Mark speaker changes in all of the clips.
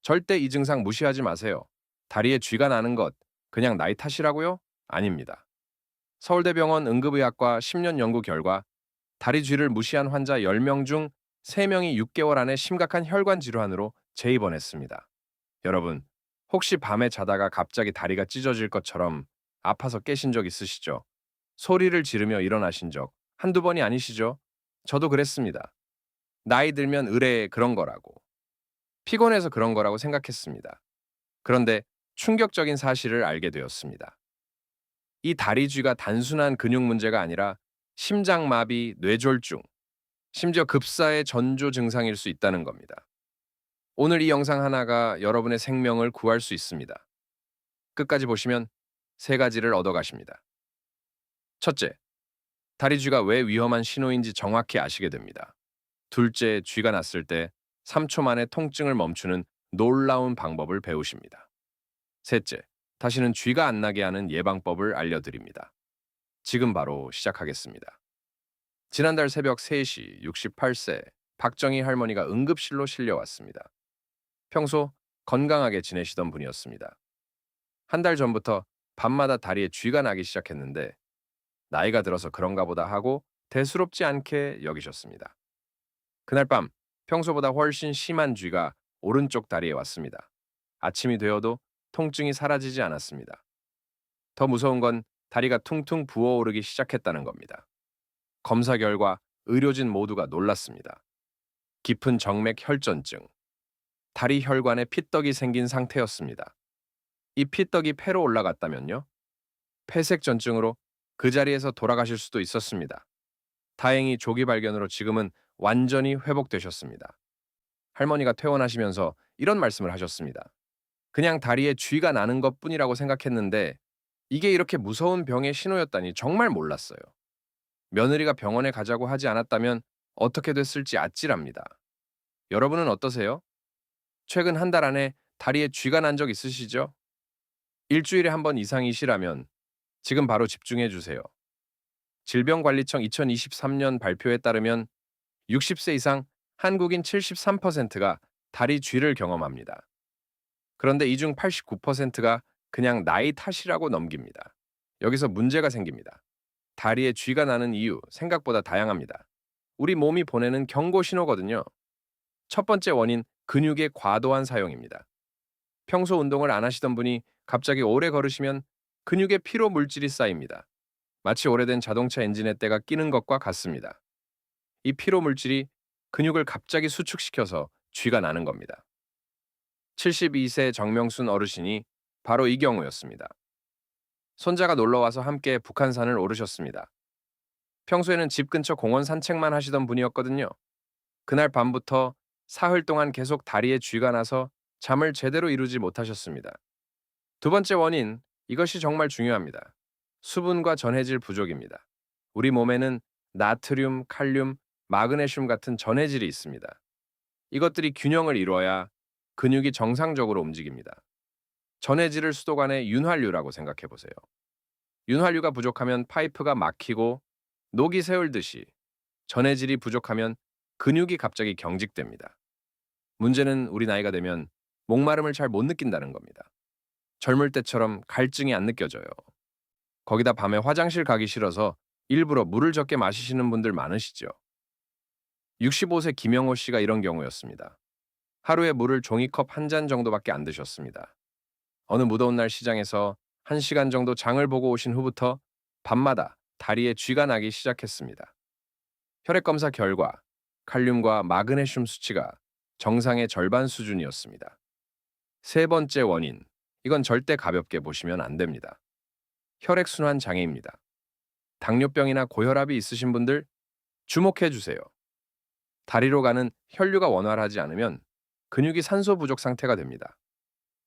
Speaker 1: 절대 이 증상 무시하지 마세요. 다리에 쥐가 나는 것, 그냥 나이 탓이라고요? 아닙니다. 서울대병원 응급의학과 10년 연구 결과 다리 쥐를 무시한 환자 10명 중 3명이 6개월 안에 심각한 혈관 질환으로 재입원했습니다. 여러분, 혹시 밤에 자다가 갑자기 다리가 찢어질 것처럼 아파서 깨신 적 있으시죠? 소리를 지르며 일어나신 적 한두 번이 아니시죠? 저도 그랬습니다. 나이 들면 의뢰 그런 거라고. 피곤해서 그런 거라고 생각했습니다. 그런데 충격적인 사실을 알게 되었습니다. 이 다리 쥐가 단순한 근육 문제가 아니라 심장마비, 뇌졸중, 심지어 급사의 전조 증상일 수 있다는 겁니다. 오늘 이 영상 하나가 여러분의 생명을 구할 수 있습니다. 끝까지 보시면 세 가지를 얻어가십니다. 첫째, 다리 쥐가 왜 위험한 신호인지 정확히 아시게 됩니다. 둘째, 쥐가 났을 때 3초 만에 통증을 멈추는 놀라운 방법을 배우십니다. 셋째, 다시는 쥐가 안 나게 하는 예방법을 알려드립니다. 지금 바로 시작하겠습니다. 지난달 새벽 3시 68세 박정희 할머니가 응급실로 실려왔습니다. 평소 건강하게 지내시던 분이었습니다. 한 달 전부터 밤마다 다리에 쥐가 나기 시작했는데 나이가 들어서 그런가 보다 하고 대수롭지 않게 여기셨습니다. 그날 밤 평소보다 훨씬 심한 쥐가 오른쪽 다리에 왔습니다. 아침이 되어도 통증이 사라지지 않았습니다. 더 무서운 건 다리가 퉁퉁 부어오르기 시작했다는 겁니다. 검사 결과 의료진 모두가 놀랐습니다. 깊은 정맥 혈전증, 다리 혈관에 피떡이 생긴 상태였습니다. 이 피떡이 폐로 올라갔다면요? 폐색전증으로 그 자리에서 돌아가실 수도 있었습니다. 다행히 조기 발견으로 지금은 완전히 회복되셨습니다. 할머니가 퇴원하시면서 이런 말씀을 하셨습니다. 그냥 다리에 쥐가 나는 것뿐이라고 생각했는데 이게 이렇게 무서운 병의 신호였다니 정말 몰랐어요. 며느리가 병원에 가자고 하지 않았다면 어떻게 됐을지 아찔합니다. 여러분은 어떠세요? 최근 한 달 안에 다리에 쥐가 난 적 있으시죠? 일주일에 한 번 이상이시라면 지금 바로 집중해 주세요. 질병관리청 2023년 발표에 따르면 60세 이상 한국인 73%가 다리 쥐를 경험합니다. 그런데 이 중 89%가 그냥 나이 탓이라고 넘깁니다. 여기서 문제가 생깁니다. 다리에 쥐가 나는 이유 생각보다 다양합니다. 우리 몸이 보내는 경고 신호거든요. 첫 번째 원인, 근육의 과도한 사용입니다. 평소 운동을 안 하시던 분이 갑자기 오래 걸으시면 근육에 피로 물질이 쌓입니다. 마치 오래된 자동차 엔진의 때가 끼는 것과 같습니다. 이 피로 물질이 근육을 갑자기 수축시켜서 쥐가 나는 겁니다. 72세 정명순 어르신이 바로 이 경우였습니다. 손자가 놀러와서 함께 북한산을 오르셨습니다. 평소에는 집 근처 공원 산책만 하시던 분이었거든요. 그날 밤부터 사흘 동안 계속 다리에 쥐가 나서 잠을 제대로 이루지 못하셨습니다. 두 번째 원인, 이것이 정말 중요합니다. 수분과 전해질 부족입니다. 우리 몸에는 나트륨, 칼륨, 마그네슘 같은 전해질이 있습니다. 이것들이 균형을 이루어야 근육이 정상적으로 움직입니다. 전해질을 수도관의 윤활유라고 생각해 보세요. 윤활유가 부족하면 파이프가 막히고 녹이 세울듯이 전해질이 부족하면 근육이 갑자기 경직됩니다. 문제는 우리 나이가 되면 목마름을 잘 못 느낀다는 겁니다. 젊을 때처럼 갈증이 안 느껴져요. 거기다 밤에 화장실 가기 싫어서 일부러 물을 적게 마시시는 분들 많으시죠. 65세 김영호 씨가 이런 경우였습니다. 하루에 물을 종이컵 한 잔 정도밖에 안 드셨습니다. 어느 무더운 날 시장에서 1시간 정도 장을 보고 오신 후부터 밤마다 다리에 쥐가 나기 시작했습니다. 혈액 검사 결과 칼륨과 마그네슘 수치가 정상의 절반 수준이었습니다. 세 번째 원인, 이건 절대 가볍게 보시면 안 됩니다. 혈액순환 장애입니다. 당뇨병이나 고혈압이 있으신 분들 주목해 주세요. 다리로 가는 혈류가 원활하지 않으면 근육이 산소 부족 상태가 됩니다.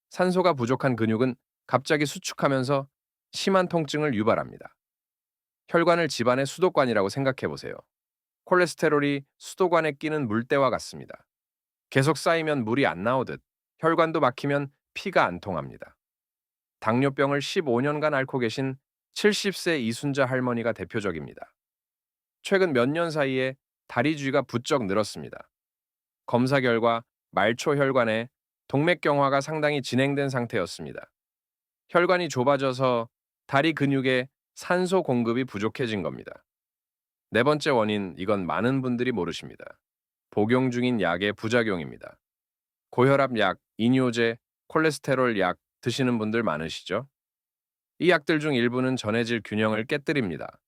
Speaker 1: 산소가 부족한 근육은 갑자기 수축하면서 심한 통증을 유발합니다. 혈관을 집안의 수도관이라고 생각해 보세요. 콜레스테롤이 수도관에 끼는 물때와 같습니다. 계속 쌓이면 물이 안 나오듯 혈관도 막히면 피가 안 통합니다. 당뇨병을 15년간 앓고 계신 70세 이순자 할머니가 대표적입니다. 최근 몇 년 사이에 다리 쥐가 부쩍 늘었습니다. 검사 결과 말초 혈관에 동맥경화가 상당히 진행된 상태였습니다. 혈관이 좁아져서 다리 근육에 산소 공급이 부족해진 겁니다. 네 번째 원인, 이건 많은 분들이 모르십니다. 복용 중인 약의 부작용입니다. 고혈압 약, 이뇨제, 콜레스테롤 약 드시는 분들 많으시죠? 이 약들 중 일부는 전해질 균형을 깨뜨립니다.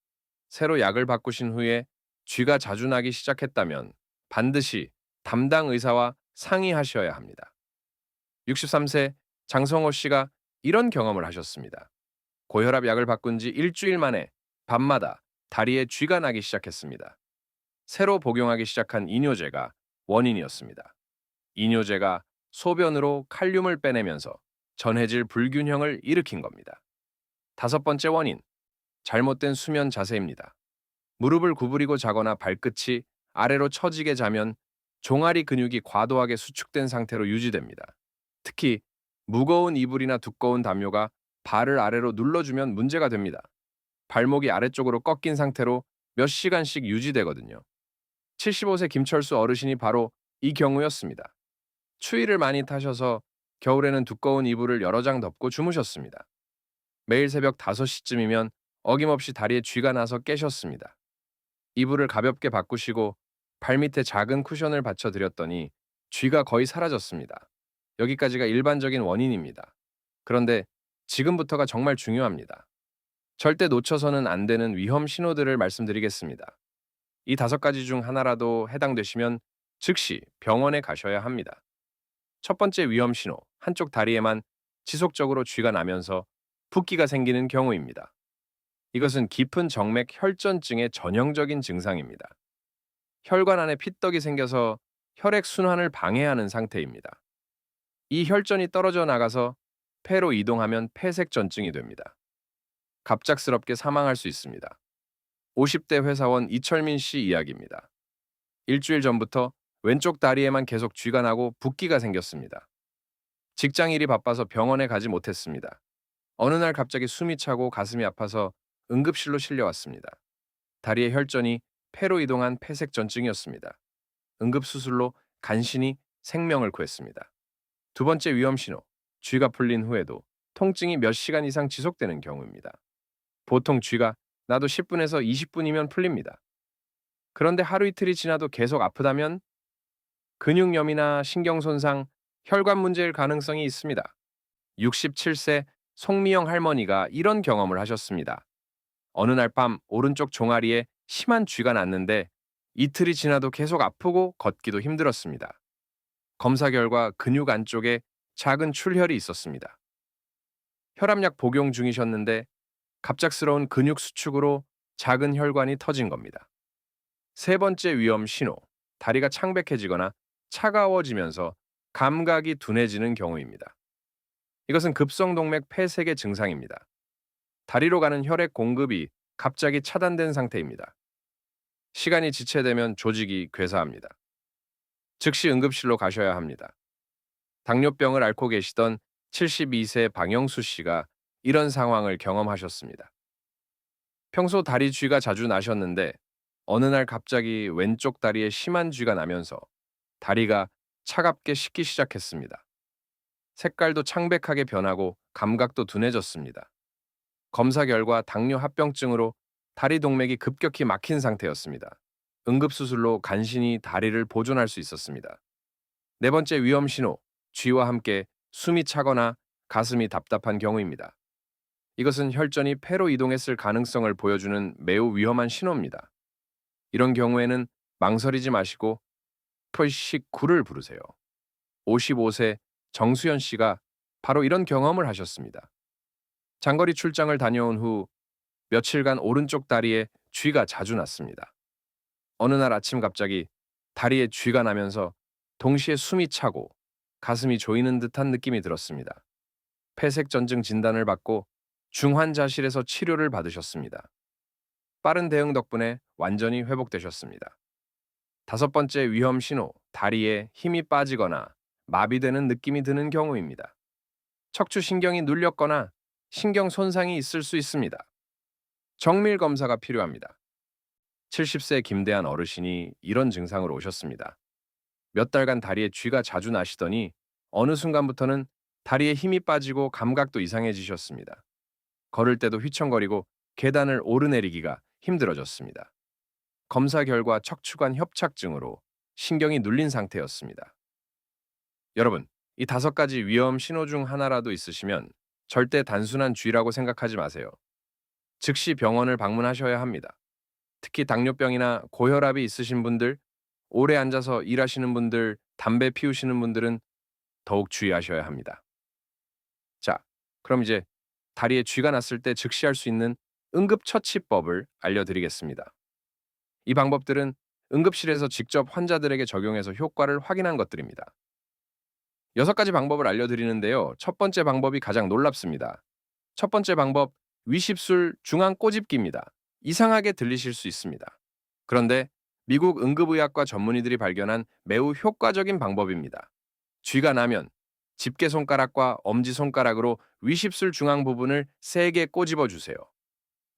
Speaker 1: 새로 약을 바꾸신 후에 쥐가 자주 나기 시작했다면 반드시 담당 의사와 상의하셔야 합니다. 63세 장성호 씨가 이런 경험을 하셨습니다. 고혈압 약을 바꾼 지 일주일 만에 밤마다 다리에 쥐가 나기 시작했습니다. 새로 복용하기 시작한 이뇨제가 원인이었습니다. 이뇨제가 소변으로 칼륨을 빼내면서 전해질 불균형을 일으킨 겁니다. 다섯 번째 원인, 잘못된 수면 자세입니다. 무릎을 구부리고 자거나 발끝이 아래로 처지게 자면 종아리 근육이 과도하게 수축된 상태로 유지됩니다. 특히 무거운 이불이나 두꺼운 담요가 발을 아래로 눌러주면 문제가 됩니다. 발목이 아래쪽으로 꺾인 상태로 몇 시간씩 유지되거든요. 75세 김철수 어르신이 바로 이 경우였습니다. 추위를 많이 타셔서 겨울에는 두꺼운 이불을 여러 장 덮고 주무셨습니다. 매일 새벽 5시쯤이면 어김없이 다리에 쥐가 나서 깨셨습니다. 이불을 가볍게 바꾸시고 발밑에 작은 쿠션을 받쳐드렸더니 쥐가 거의 사라졌습니다. 여기까지가 일반적인 원인입니다. 그런데 지금부터가 정말 중요합니다. 절대 놓쳐서는 안 되는 위험 신호들을 말씀드리겠습니다. 이 5가지 중 하나라도 해당되시면 즉시 병원에 가셔야 합니다. 첫 번째 위험 신호, 한쪽 다리에만 지속적으로 쥐가 나면서 붓기가 생기는 경우입니다. 이것은 깊은 정맥 혈전증의 전형적인 증상입니다. 혈관 안에 핏떡이 생겨서 혈액 순환을 방해하는 상태입니다. 이 혈전이 떨어져 나가서 폐로 이동하면 폐색전증이 됩니다. 갑작스럽게 사망할 수 있습니다. 50대 회사원 이철민 씨 이야기입니다. 일주일 전부터 왼쪽 다리에만 계속 쥐가 나고 붓기가 생겼습니다. 직장일이 바빠서 병원에 가지 못했습니다. 어느 날 갑자기 숨이 차고 가슴이 아파서 응급실로 실려왔습니다. 다리의 혈전이 폐로 이동한 폐색전증이었습니다. 응급수술로 간신히 생명을 구했습니다. 두 번째 위험 신호, 쥐가 풀린 후에도 통증이 몇 시간 이상 지속되는 경우입니다. 보통 쥐가 나도 10분에서 20분이면 풀립니다. 그런데 하루 이틀이 지나도 계속 아프다면 근육염이나 신경손상, 혈관 문제일 가능성이 있습니다. 67세 송미영 할머니가 이런 경험을 하셨습니다. 어느 날 밤 오른쪽 종아리에 심한 쥐가 났는데 이틀이 지나도 계속 아프고 걷기도 힘들었습니다. 검사 결과 근육 안쪽에 작은 출혈이 있었습니다. 혈압약 복용 중이셨는데 갑작스러운 근육 수축으로 작은 혈관이 터진 겁니다. 세 번째 위험 신호, 다리가 창백해지거나 차가워지면서 감각이 둔해지는 경우입니다. 이것은 급성동맥 폐색의 증상입니다. 다리로 가는 혈액 공급이 갑자기 차단된 상태입니다. 시간이 지체되면 조직이 괴사합니다. 즉시 응급실로 가셔야 합니다. 당뇨병을 앓고 계시던 72세 방영수 씨가 이런 상황을 경험하셨습니다. 평소 다리 쥐가 자주 나셨는데 어느 날 갑자기 왼쪽 다리에 심한 쥐가 나면서 다리가 차갑게 식기 시작했습니다. 색깔도 창백하게 변하고 감각도 둔해졌습니다. 검사 결과 당뇨 합병증으로 다리 동맥이 급격히 막힌 상태였습니다. 응급수술로 간신히 다리를 보존할 수 있었습니다. 네 번째 위험 신호, 쥐와 함께 숨이 차거나 가슴이 답답한 경우입니다. 이것은 혈전이 폐로 이동했을 가능성을 보여주는 매우 위험한 신호입니다. 이런 경우에는 망설이지 마시고 119를 부르세요. 55세 정수연 씨가 바로 이런 경험을 하셨습니다. 장거리 출장을 다녀온 후 며칠간 오른쪽 다리에 쥐가 자주 났습니다. 어느 날 아침 갑자기 다리에 쥐가 나면서 동시에 숨이 차고 가슴이 조이는 듯한 느낌이 들었습니다. 폐색전증 진단을 받고 중환자실에서 치료를 받으셨습니다. 빠른 대응 덕분에 완전히 회복되셨습니다. 다섯 번째 위험 신호, 다리에 힘이 빠지거나 마비되는 느낌이 드는 경우입니다. 척추신경이 눌렸거나 신경 손상이 있을 수 있습니다. 정밀 검사가 필요합니다. 70세 김대한 어르신이 이런 증상으로 오셨습니다. 몇 달간 다리에 쥐가 자주 나시더니 어느 순간부터는 다리에 힘이 빠지고 감각도 이상해지셨습니다. 걸을 때도 휘청거리고 계단을 오르내리기가 힘들어졌습니다. 검사 결과 척추관 협착증으로 신경이 눌린 상태였습니다. 여러분, 이 5가지 위험 신호 중 하나라도 있으시면 절대 단순한 쥐라고 생각하지 마세요. 즉시 병원을 방문하셔야 합니다. 특히 당뇨병이나 고혈압이 있으신 분들, 오래 앉아서 일하시는 분들, 담배 피우시는 분들은 더욱 주의하셔야 합니다. 자, 그럼 이제 다리에 쥐가 났을 때 즉시 할 수 있는 응급처치법을 알려드리겠습니다. 이 방법들은 응급실에서 직접 환자들에게 적용해서 효과를 확인한 것들입니다. 6가지 방법을 알려드리는데요. 첫 번째 방법이 가장 놀랍습니다. 첫 번째 방법, 위십술 중앙 꼬집기입니다. 이상하게 들리실 수 있습니다. 그런데 미국 응급의학과 전문의들이 발견한 매우 효과적인 방법입니다. 쥐가 나면 집게손가락과 엄지손가락으로 위십술 중앙 부분을 세게 꼬집어 주세요.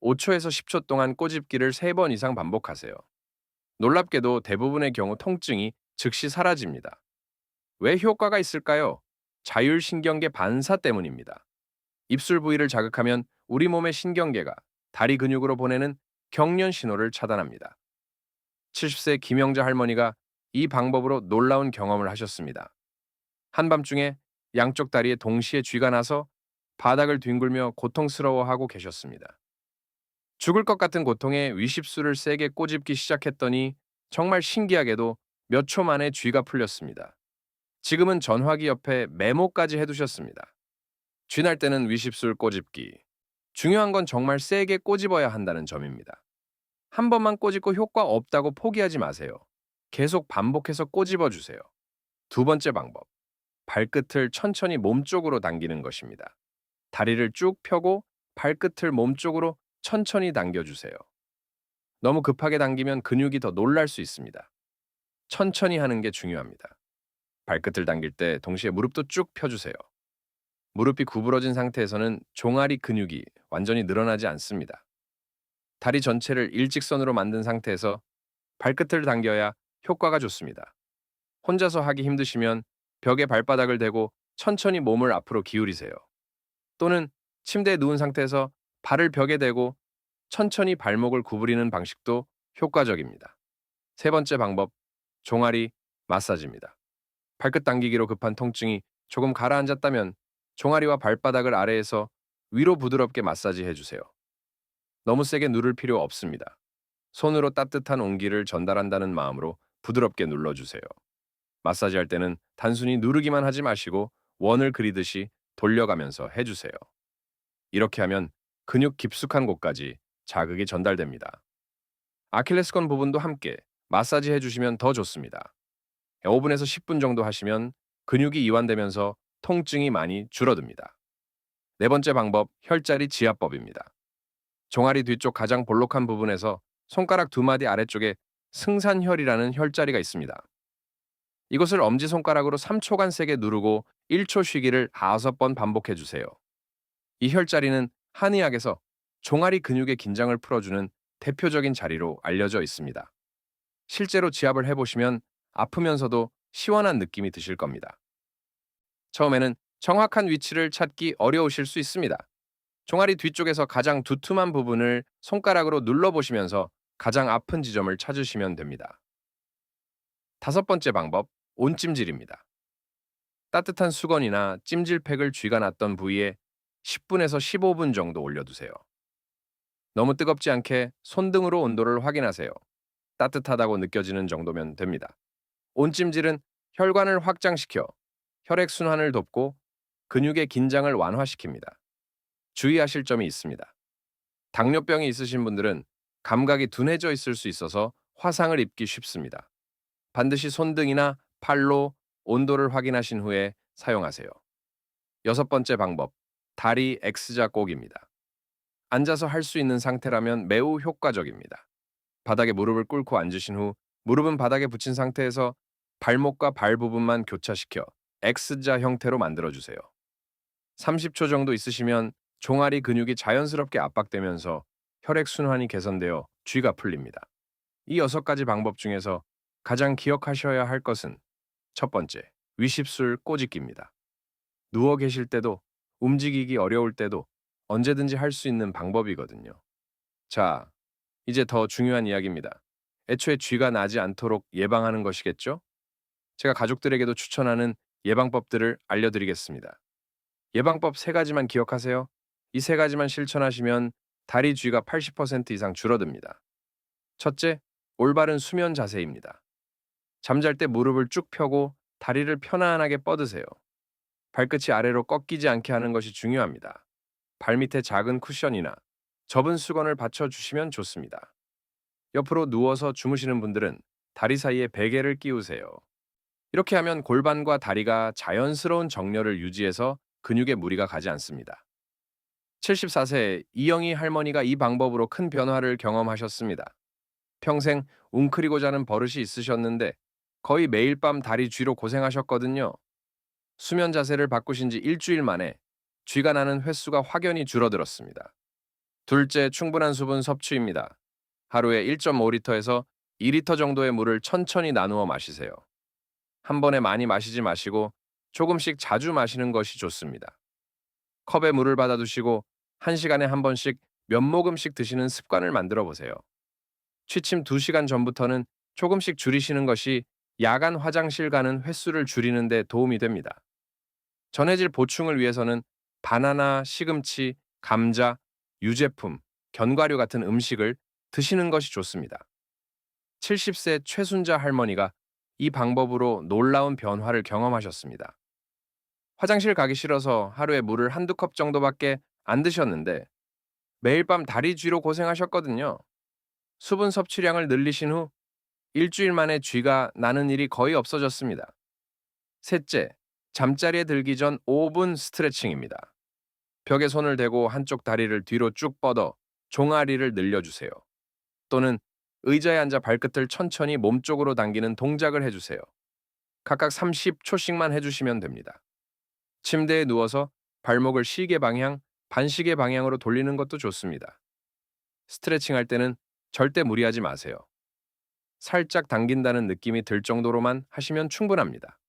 Speaker 1: 5초에서 10초 동안 꼬집기를 3번 이상 반복하세요. 놀랍게도 대부분의 경우 통증이 즉시 사라집니다. 왜 효과가 있을까요? 자율신경계 반사 때문입니다. 입술 부위를 자극하면 우리 몸의 신경계가 다리 근육으로 보내는 경련 신호를 차단합니다. 70세 김영자 할머니가 이 방법으로 놀라운 경험을 하셨습니다. 한밤중에 양쪽 다리에 동시에 쥐가 나서 바닥을 뒹굴며 고통스러워하고 계셨습니다. 죽을 것 같은 고통에 위십술을 세게 꼬집기 시작했더니 정말 신기하게도 몇 초 만에 쥐가 풀렸습니다. 지금은 전화기 옆에 메모까지 해두셨습니다. 쥐날 때는 위십술 꼬집기. 중요한 건 정말 세게 꼬집어야 한다는 점입니다. 한 번만 꼬집고 효과 없다고 포기하지 마세요. 계속 반복해서 꼬집어 주세요. 두 번째 방법. 발끝을 천천히 몸쪽으로 당기는 것입니다. 다리를 쭉 펴고 발끝을 몸쪽으로 천천히 당겨주세요. 너무 급하게 당기면 근육이 더 놀랄 수 있습니다. 천천히 하는 게 중요합니다. 발끝을 당길 때 동시에 무릎도 쭉 펴주세요. 무릎이 구부러진 상태에서는 종아리 근육이 완전히 늘어나지 않습니다. 다리 전체를 일직선으로 만든 상태에서 발끝을 당겨야 효과가 좋습니다. 혼자서 하기 힘드시면 벽에 발바닥을 대고 천천히 몸을 앞으로 기울이세요. 또는 침대에 누운 상태에서 발을 벽에 대고 천천히 발목을 구부리는 방식도 효과적입니다. 세 번째 방법, 종아리 마사지입니다. 발끝 당기기로 급한 통증이 조금 가라앉았다면 종아리와 발바닥을 아래에서 위로 부드럽게 마사지해 주세요. 너무 세게 누를 필요 없습니다. 손으로 따뜻한 온기를 전달한다는 마음으로 부드럽게 눌러주세요. 마사지할 때는 단순히 누르기만 하지 마시고 원을 그리듯이 돌려가면서 해주세요. 이렇게 하면 근육 깊숙한 곳까지 자극이 전달됩니다. 아킬레스건 부분도 함께 마사지 해주시면 더 좋습니다. 5분에서 10분 정도 하시면 근육이 이완되면서 통증이 많이 줄어듭니다. 네 번째 방법, 혈자리 지압법입니다. 종아리 뒤쪽 가장 볼록한 부분에서 손가락 2마디 아래쪽에 승산혈이라는 혈자리가 있습니다. 이것을 엄지손가락으로 3초간 세게 누르고 1초 쉬기를 5번 반복해 주세요. 이 혈자리는 한의학에서 종아리 근육의 긴장을 풀어주는 대표적인 자리로 알려져 있습니다. 실제로 지압을 해보시면 아프면서도 시원한 느낌이 드실 겁니다. 처음에는 정확한 위치를 찾기 어려우실 수 있습니다. 종아리 뒤쪽에서 가장 두툼한 부분을 손가락으로 눌러보시면서 가장 아픈 지점을 찾으시면 됩니다. 5번째 방법, 온찜질입니다. 따뜻한 수건이나 찜질팩을 쥐가 났던 부위에 10분에서 15분 정도 올려두세요. 너무 뜨겁지 않게 손등으로 온도를 확인하세요. 따뜻하다고 느껴지는 정도면 됩니다. 온찜질은 혈관을 확장시켜 혈액순환을 돕고 근육의 긴장을 완화시킵니다. 주의하실 점이 있습니다. 당뇨병이 있으신 분들은 감각이 둔해져 있을 수 있어서 화상을 입기 쉽습니다. 반드시 손등이나 팔로 온도를 확인하신 후에 사용하세요. 6번째 방법, 다리 X자 꼭입니다. 앉아서 할 수 있는 상태라면 매우 효과적입니다. 바닥에 무릎을 꿇고 앉으신 후 무릎은 바닥에 붙인 상태에서 발목과 발 부분만 교차시켜 X자 형태로 만들어주세요. 30초 정도 있으시면 종아리 근육이 자연스럽게 압박되면서 혈액순환이 개선되어 쥐가 풀립니다. 이 6가지 방법 중에서 가장 기억하셔야 할 것은 첫 번째, 위십술 꼬집기입니다. 누워 계실 때도 움직이기 어려울 때도 언제든지 할 수 있는 방법이거든요. 자, 이제 더 중요한 이야기입니다. 애초에 쥐가 나지 않도록 예방하는 것이겠죠? 제가 가족들에게도 추천하는 예방법들을 알려드리겠습니다. 예방법 세 가지만 기억하세요. 이 세 가지만 실천하시면 다리 쥐가 80% 이상 줄어듭니다. 첫째, 올바른 수면 자세입니다. 잠잘 때 무릎을 쭉 펴고 다리를 편안하게 뻗으세요. 발끝이 아래로 꺾이지 않게 하는 것이 중요합니다. 발밑에 작은 쿠션이나 접은 수건을 받쳐주시면 좋습니다. 옆으로 누워서 주무시는 분들은 다리 사이에 베개를 끼우세요. 이렇게 하면 골반과 다리가 자연스러운 정렬을 유지해서 근육에 무리가 가지 않습니다. 74세 이영희 할머니가 이 방법으로 큰 변화를 경험하셨습니다. 평생 웅크리고 자는 버릇이 있으셨는데 거의 매일 밤 다리 쥐로 고생하셨거든요. 수면 자세를 바꾸신 지 일주일 만에 쥐가 나는 횟수가 확연히 줄어들었습니다. 둘째, 충분한 수분 섭취입니다. 하루에 1.5리터에서 2리터 정도의 물을 천천히 나누어 마시세요. 한 번에 많이 마시지 마시고 조금씩 자주 마시는 것이 좋습니다. 컵에 물을 받아두시고 1시간에 한 번씩 몇 모금씩 드시는 습관을 만들어 보세요. 취침 2시간 전부터는 조금씩 줄이시는 것이 야간 화장실 가는 횟수를 줄이는 데 도움이 됩니다. 전해질 보충을 위해서는 바나나, 시금치, 감자, 유제품, 견과류 같은 음식을 드시는 것이 좋습니다. 70세 최순자 할머니가 이 방법으로 놀라운 변화를 경험하셨습니다. 화장실 가기 싫어서 하루에 물을 한두 컵 정도밖에 안 드셨는데 매일 밤 다리 쥐로 고생하셨거든요. 수분 섭취량을 늘리신 후 일주일 만에 쥐가 나는 일이 거의 없어졌습니다. 셋째, 잠자리에 들기 전 5분 스트레칭입니다. 벽에 손을 대고 한쪽 다리를 뒤로 쭉 뻗어 종아리를 늘려주세요. 또는 의자에 앉아 발끝을 천천히 몸쪽으로 당기는 동작을 해주세요. 각각 30초씩만 해주시면 됩니다. 침대에 누워서 발목을 시계 방향, 반시계 방향으로 돌리는 것도 좋습니다. 스트레칭 할 때는 절대 무리하지 마세요. 살짝 당긴다는 느낌이 들 정도로만 하시면 충분합니다.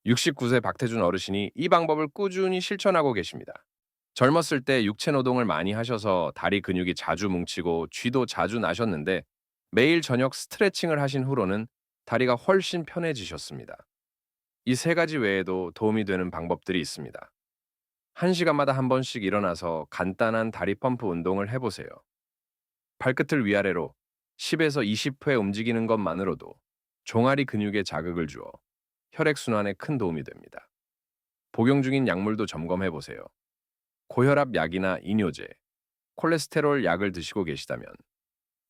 Speaker 1: 69세 박태준 어르신이 이 방법을 꾸준히 실천하고 계십니다. 젊었을 때 육체 노동을 많이 하셔서 다리 근육이 자주 뭉치고 쥐도 자주 나셨는데 매일 저녁 스트레칭을 하신 후로는 다리가 훨씬 편해지셨습니다. 이 세 가지 외에도 도움이 되는 방법들이 있습니다. 1시간마다 한 번씩 일어나서 간단한 다리 펌프 운동을 해보세요. 발끝을 위아래로 10에서 20회 움직이는 것만으로도 종아리 근육에 자극을 주어 혈액순환에 큰 도움이 됩니다. 복용 중인 약물도 점검해 보세요. 고혈압 약이나 이뇨제, 콜레스테롤 약을 드시고 계시다면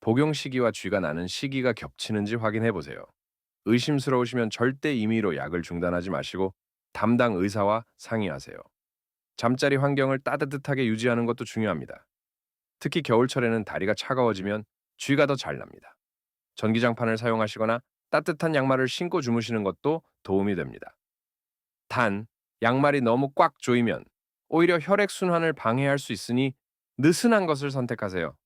Speaker 1: 복용 시기와 쥐가 나는 시기가 겹치는지 확인해 보세요. 의심스러우시면 절대 임의로 약을 중단하지 마시고 담당 의사와 상의하세요. 잠자리 환경을 따뜻하게 유지하는 것도 중요합니다. 특히 겨울철에는 다리가 차가워지면 쥐가 더 잘 납니다. 전기장판을 사용하시거나 따뜻한 양말을 신고 주무시는 것도 도움이 됩니다. 단, 양말이 너무 꽉 조이면 오히려 혈액순환을 방해할 수 있으니 느슨한 것을 선택하세요.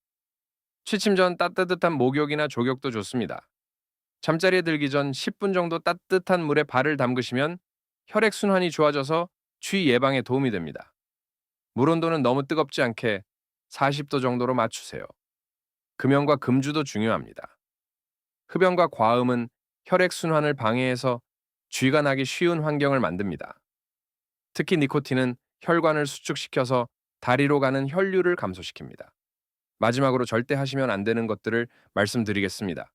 Speaker 1: 취침 전 따뜻한 목욕이나 족욕도 좋습니다. 잠자리에 들기 전 10분 정도 따뜻한 물에 발을 담그시면 혈액순환이 좋아져서 쥐 예방에 도움이 됩니다. 물 온도는 너무 뜨겁지 않게 40도 정도로 맞추세요. 금연과 금주도 중요합니다. 흡연과 과음은 혈액순환을 방해해서 쥐가 나기 쉬운 환경을 만듭니다. 특히 니코틴은 혈관을 수축시켜서 다리로 가는 혈류를 감소시킵니다. 마지막으로 절대 하시면 안 되는 것들을 말씀드리겠습니다.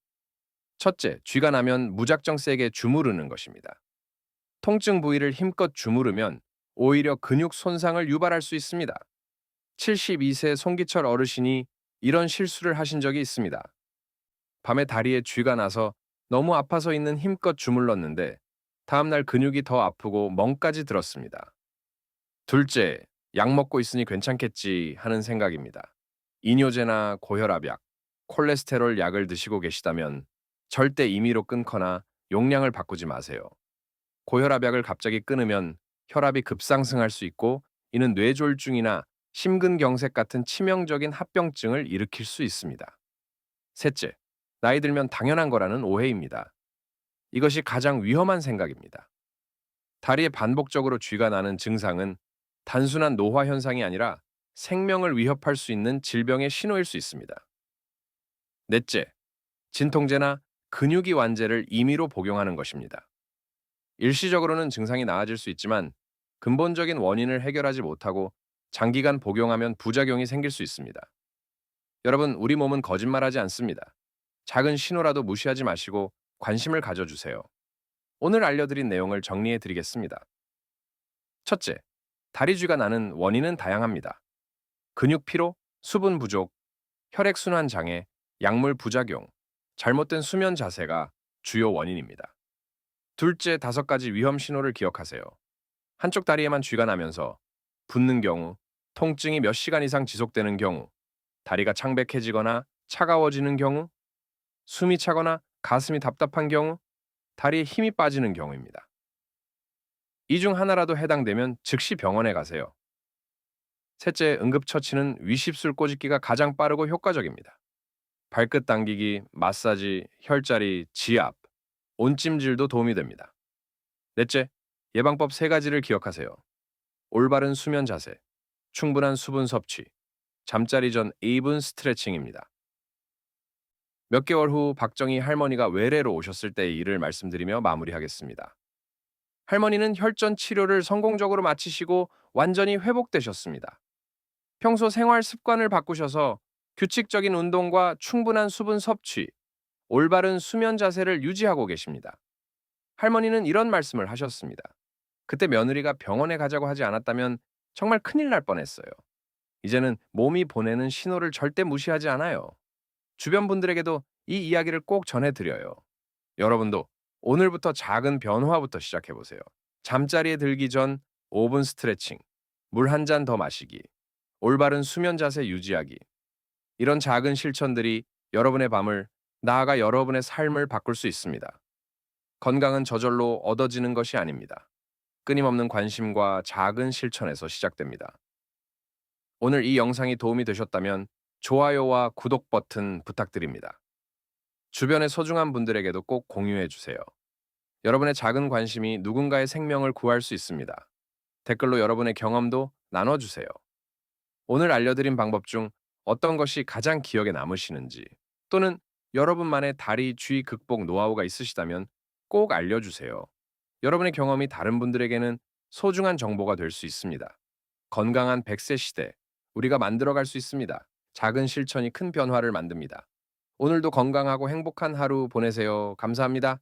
Speaker 1: 첫째, 쥐가 나면 무작정 세게 주무르는 것입니다. 통증 부위를 힘껏 주무르면 오히려 근육 손상을 유발할 수 있습니다. 72세 송기철 어르신이 이런 실수를 하신 적이 있습니다. 밤에 다리에 쥐가 나서 너무 아파서 있는 힘껏 주물렀는데 다음날 근육이 더 아프고 멍까지 들었습니다. 둘째, 약 먹고 있으니 괜찮겠지 하는 생각입니다. 이뇨제나 고혈압약, 콜레스테롤 약을 드시고 계시다면 절대 임의로 끊거나 용량을 바꾸지 마세요. 고혈압약을 갑자기 끊으면 혈압이 급상승할 수 있고 이는 뇌졸중이나 심근경색 같은 치명적인 합병증을 일으킬 수 있습니다. 셋째, 나이 들면 당연한 거라는 오해입니다. 이것이 가장 위험한 생각입니다. 다리에 반복적으로 쥐가 나는 증상은 단순한 노화 현상이 아니라 생명을 위협할 수 있는 질병의 신호일 수 있습니다. 넷째, 진통제나 근육이 완제를 임의로 복용하는 것입니다. 일시적으로는 증상이 나아질 수 있지만 근본적인 원인을 해결하지 못하고 장기간 복용하면 부작용이 생길 수 있습니다. 여러분, 우리 몸은 거짓말하지 않습니다. 작은 신호라도 무시하지 마시고 관심을 가져주세요. 오늘 알려드린 내용을 정리해 드리겠습니다. 첫째, 다리쥐가 나는 원인은 다양합니다. 근육 피로, 수분 부족, 혈액순환 장애, 약물 부작용, 잘못된 수면 자세가 주요 원인입니다. 둘째, 5가지 위험 신호를 기억하세요. 한쪽 다리에만 쥐가 나면서 붓는 경우, 통증이 몇 시간 이상 지속되는 경우, 다리가 창백해지거나 차가워지는 경우, 숨이 차거나 가슴이 답답한 경우, 다리에 힘이 빠지는 경우입니다. 이 중 하나라도 해당되면 즉시 병원에 가세요. 셋째, 응급처치는 위십술 꼬집기가 가장 빠르고 효과적입니다. 발끝 당기기, 마사지, 혈자리, 지압, 온찜질도 도움이 됩니다. 넷째, 예방법 3가지를 기억하세요. 올바른 수면 자세, 충분한 수분 섭취, 잠자리 전 2분 스트레칭입니다. 몇 개월 후 박정희 할머니가 외래로 오셨을 때의 일을 말씀드리며 마무리하겠습니다. 할머니는 혈전 치료를 성공적으로 마치시고 완전히 회복되셨습니다. 평소 생활 습관을 바꾸셔서 규칙적인 운동과 충분한 수분 섭취, 올바른 수면 자세를 유지하고 계십니다. 할머니는 이런 말씀을 하셨습니다. 그때 며느리가 병원에 가자고 하지 않았다면 정말 큰일 날 뻔했어요. 이제는 몸이 보내는 신호를 절대 무시하지 않아요. 주변 분들에게도 이 이야기를 꼭 전해드려요. 여러분도 오늘부터 작은 변화부터 시작해보세요. 잠자리에 들기 전 5분 스트레칭, 물 한 잔 더 마시기, 올바른 수면 자세 유지하기. 이런 작은 실천들이 여러분의 밤을, 나아가 여러분의 삶을 바꿀 수 있습니다. 건강은 저절로 얻어지는 것이 아닙니다. 끊임없는 관심과 작은 실천에서 시작됩니다. 오늘 이 영상이 도움이 되셨다면 좋아요와 구독 버튼 부탁드립니다. 주변의 소중한 분들에게도 꼭 공유해 주세요. 여러분의 작은 관심이 누군가의 생명을 구할 수 있습니다. 댓글로 여러분의 경험도 나눠주세요. 오늘 알려드린 방법 중 어떤 것이 가장 기억에 남으시는지, 또는 여러분만의 다리 쥐 극복 노하우가 있으시다면 꼭 알려주세요. 여러분의 경험이 다른 분들에게는 소중한 정보가 될 수 있습니다. 건강한 100세 시대, 우리가 만들어갈 수 있습니다. 작은 실천이 큰 변화를 만듭니다. 오늘도 건강하고 행복한 하루 보내세요. 감사합니다.